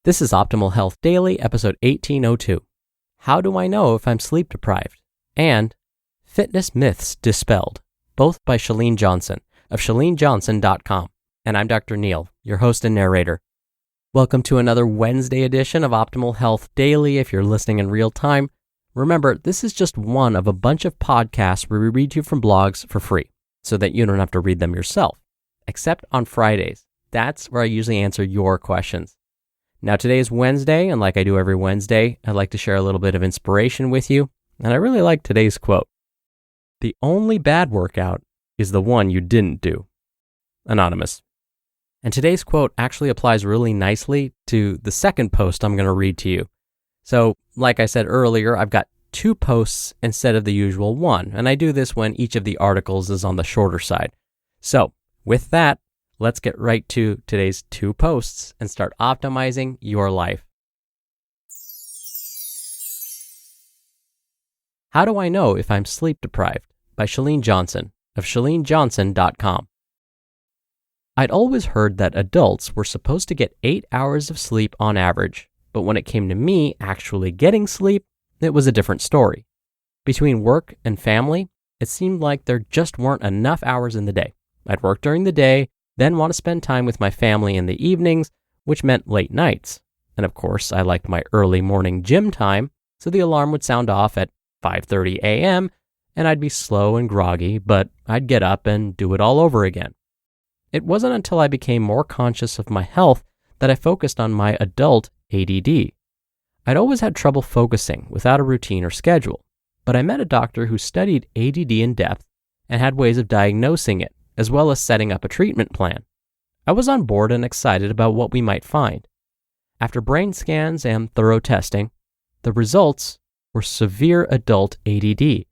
This is Optimal Health Daily, episode 1802. How do I know if I'm sleep deprived? And Fitness Myths Dispelled, both by Chalene Johnson of chalenejohnson.com. And I'm Dr. Neil, your host and narrator. Welcome to another Wednesday edition of Optimal Health Daily. If you're listening in real time, remember, this is just one of a bunch of podcasts where we read to you from blogs for free so that you don't have to read them yourself, except on Fridays. That's where I usually answer your questions. Now, today is Wednesday, and like I do every Wednesday, I'd like to share a little bit of inspiration with you, and I really like today's quote. The only bad workout is the one you didn't do. Anonymous. And today's quote actually applies really nicely to the second post I'm going to read to you. So, like I said earlier, I've got 2 posts instead of the usual one, and I do this when each of the articles is on the shorter side. So, with that, let's get right to today's 2 posts and start optimizing your life. How do I know if I'm sleep deprived? By Chalene Johnson of chalenejohnson.com. I'd always heard that adults were supposed to get 8 hours of sleep on average, but when it came to me actually getting sleep, it was a different story. Between work and family, it seemed like there just weren't enough hours in the day. I'd work during the day, then want to spend time with my family in the evenings, which meant late nights. And of course, I liked my early morning gym time, so the alarm would sound off at 5:30 a.m., and I'd be slow and groggy, but I'd get up and do it all over again. It wasn't until I became more conscious of my health that I focused on my adult ADD. I'd always had trouble focusing without a routine or schedule, but I met a doctor who studied ADD in depth and had ways of diagnosing it, as well as setting up a treatment plan. I was on board and excited about what we might find. After brain scans and thorough testing, the results were severe adult ADD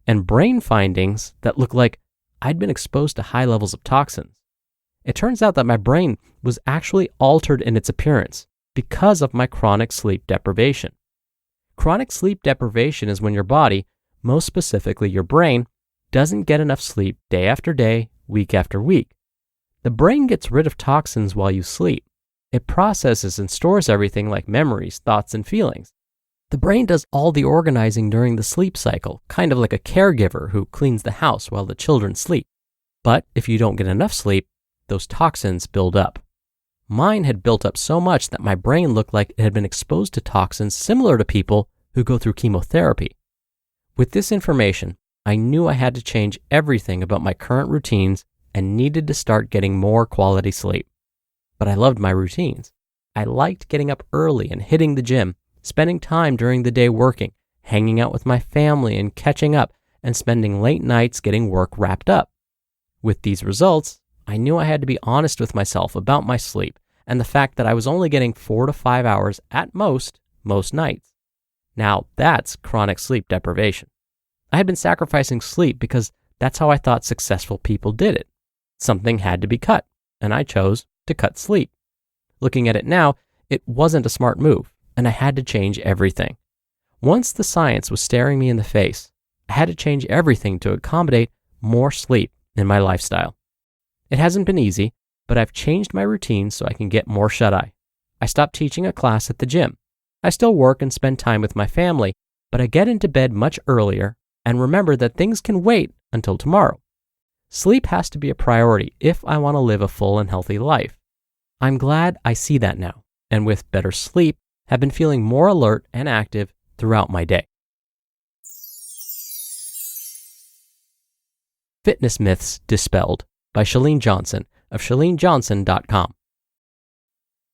and brain findings that looked like I'd been exposed to high levels of toxins. It turns out that my brain was actually altered in its appearance because of my chronic sleep deprivation. Chronic sleep deprivation is when your body, most specifically your brain, doesn't get enough sleep day after day, week after week. The brain gets rid of toxins while you sleep. It processes and stores everything like memories, thoughts, and feelings. The brain does all the organizing during the sleep cycle, kind of like a caregiver who cleans the house while the children sleep. But if you don't get enough sleep, those toxins build up. Mine had built up so much that my brain looked like it had been exposed to toxins similar to people who go through chemotherapy. With this information, I knew I had to change everything about my current routines and needed to start getting more quality sleep. But I loved my routines. I liked getting up early and hitting the gym, spending time during the day working, hanging out with my family and catching up, and spending late nights getting work wrapped up. With these results, I knew I had to be honest with myself about my sleep and the fact that I was only getting 4 to 5 hours at most nights. Now that's chronic sleep deprivation. I had been sacrificing sleep because that's how I thought successful people did it. Something had to be cut, and I chose to cut sleep. Looking at it now, it wasn't a smart move, and I had to change everything. Once the science was staring me in the face, I had to change everything to accommodate more sleep in my lifestyle. It hasn't been easy, but I've changed my routine so I can get more shut-eye. I stopped teaching a class at the gym. I still work and spend time with my family, but I get into bed much earlier and remember that things can wait until tomorrow. Sleep has to be a priority if I want to live a full and healthy life. I'm glad I see that now, and with better sleep, have been feeling more alert and active throughout my day. Fitness Myths Dispelled by Chalene Johnson of chalenejohnson.com.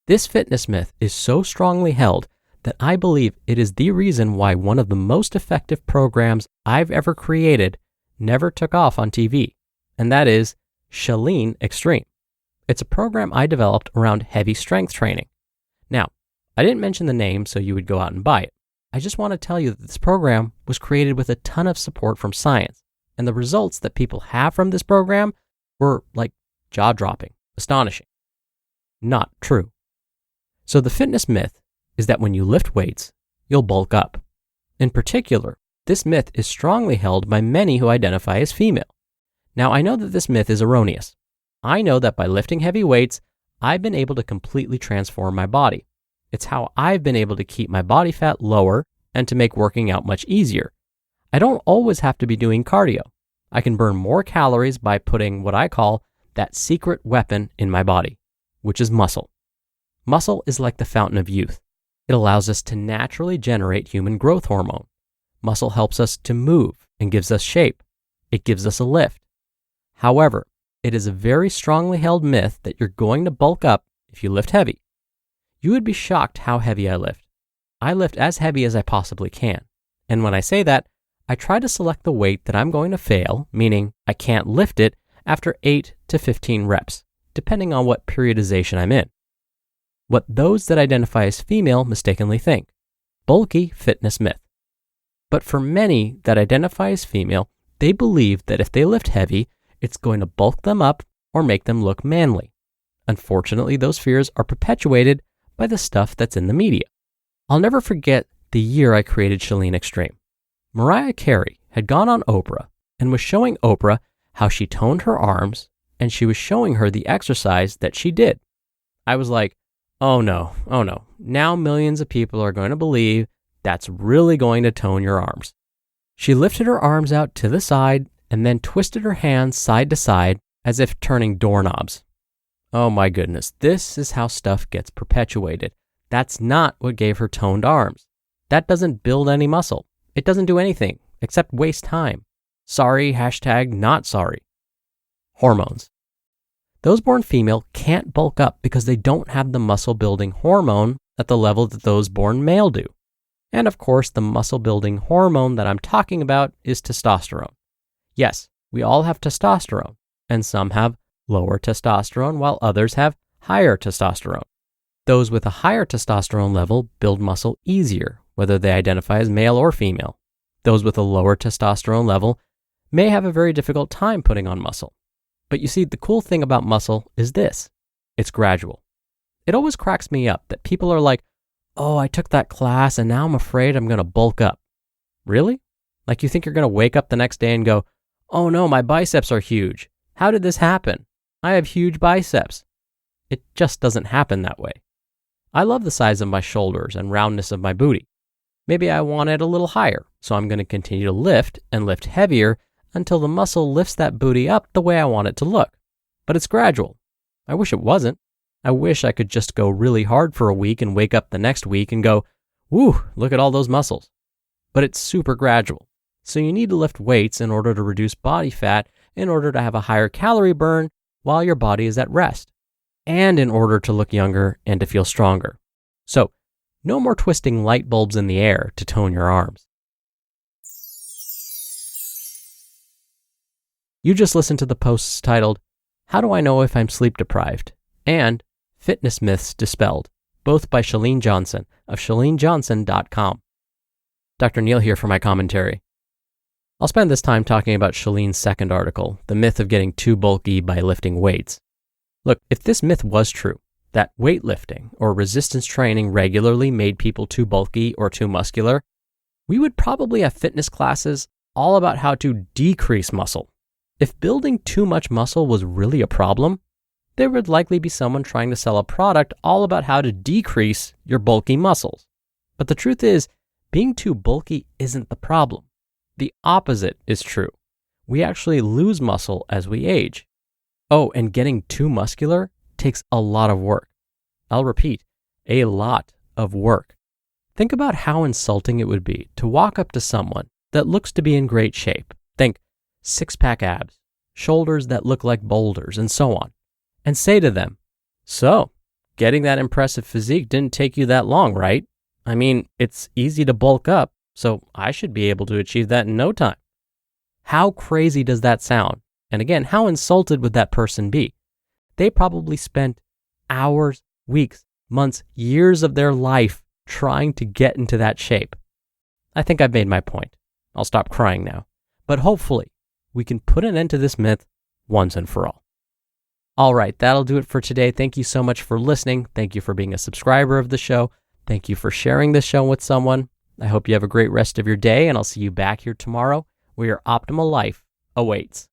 This fitness myth is so strongly held that I believe it is the reason why one of the most effective programs I've ever created never took off on TV, and that is Chalene Extreme. It's a program I developed around heavy strength training. Now, I didn't mention the name so you would go out and buy it. I just want to tell you that this program was created with a ton of support from science, and the results that people have from this program were like jaw-dropping, astonishing. Not true. So the fitness myth is that when you lift weights, you'll bulk up. In particular, this myth is strongly held by many who identify as female. Now, I know that this myth is erroneous. I know that by lifting heavy weights, I've been able to completely transform my body. It's how I've been able to keep my body fat lower and to make working out much easier. I don't always have to be doing cardio. I can burn more calories by putting what I call that secret weapon in my body, which is muscle. Muscle is like the fountain of youth. It allows us to naturally generate human growth hormone. Muscle helps us to move and gives us shape. It gives us a lift. However, it is a very strongly held myth that you're going to bulk up if you lift heavy. You would be shocked how heavy I lift. I lift as heavy as I possibly can. And when I say that, I try to select the weight that I'm going to fail, meaning I can't lift it after 8 to 15 reps, depending on what periodization I'm in. What those that identify as female mistakenly think: bulky fitness myth. But for many that identify as female, they believe that if they lift heavy, it's going to bulk them up or make them look manly. Unfortunately, those fears are perpetuated by the stuff that's in the media. I'll never forget the year I created Chalene Extreme. Mariah Carey had gone on Oprah and was showing Oprah how she toned her arms, and she was showing her the exercise that she did. I was like, oh no. Now millions of people are going to believe that's really going to tone your arms. She lifted her arms out to the side and then twisted her hands side to side as if turning doorknobs. Oh my goodness, this is how stuff gets perpetuated. That's not what gave her toned arms. That doesn't build any muscle. It doesn't do anything except waste time. Sorry, #not sorry. Hormones. Those born female can't bulk up because they don't have the muscle building hormone at the level that those born male do. And of course, the muscle building hormone that I'm talking about is testosterone. Yes, we all have testosterone, and some have lower testosterone while others have higher testosterone. Those with a higher testosterone level build muscle easier, whether they identify as male or female. Those with a lower testosterone level may have a very difficult time putting on muscle. But you see, the cool thing about muscle is this: it's gradual. It always cracks me up that people are like, oh, I took that class and now I'm afraid I'm going to bulk up. Really? Like you think you're going to wake up the next day and go, oh no, my biceps are huge. How did this happen? I have huge biceps. It just doesn't happen that way. I love the size of my shoulders and roundness of my booty. Maybe I want it a little higher, so I'm going to continue to lift and lift heavier until the muscle lifts that booty up the way I want it to look. But it's gradual. I wish it wasn't. I wish I could just go really hard for a week and wake up the next week and go, woo, look at all those muscles. But it's super gradual. So you need to lift weights in order to reduce body fat, in order to have a higher calorie burn while your body is at rest, and in order to look younger and to feel stronger. So no more twisting light bulbs in the air to tone your arms. You just listened to the posts titled, How Do I Know If I'm Sleep Deprived? And Fitness Myths Dispelled, both by Chalene Johnson of chalenejohnson.com. Dr. Neil here for my commentary. I'll spend this time talking about Chalene's second article, The Myth of Getting Too Bulky by Lifting Weights. Look, if this myth was true, that weightlifting or resistance training regularly made people too bulky or too muscular, we would probably have fitness classes all about how to decrease muscle. If building too much muscle was really a problem, there would likely be someone trying to sell a product all about how to decrease your bulky muscles. But the truth is, being too bulky isn't the problem. The opposite is true. We actually lose muscle as we age. Oh, and getting too muscular takes a lot of work. I'll repeat, a lot of work. Think about how insulting it would be to walk up to someone that looks to be in great shape. Think six-pack abs, shoulders that look like boulders, and so on. And say to them, so, getting that impressive physique didn't take you that long, right? I mean, it's easy to bulk up, so I should be able to achieve that in no time. How crazy does that sound? And again, how insulted would that person be? They probably spent hours, weeks, months, years of their life trying to get into that shape. I think I've made my point. I'll stop crying now. But hopefully, we can put an end to this myth once and for all. All right, that'll do it for today. Thank you so much for listening. Thank you for being a subscriber of the show. Thank you for sharing this show with someone. I hope you have a great rest of your day, and I'll see you back here tomorrow where your optimal life awaits.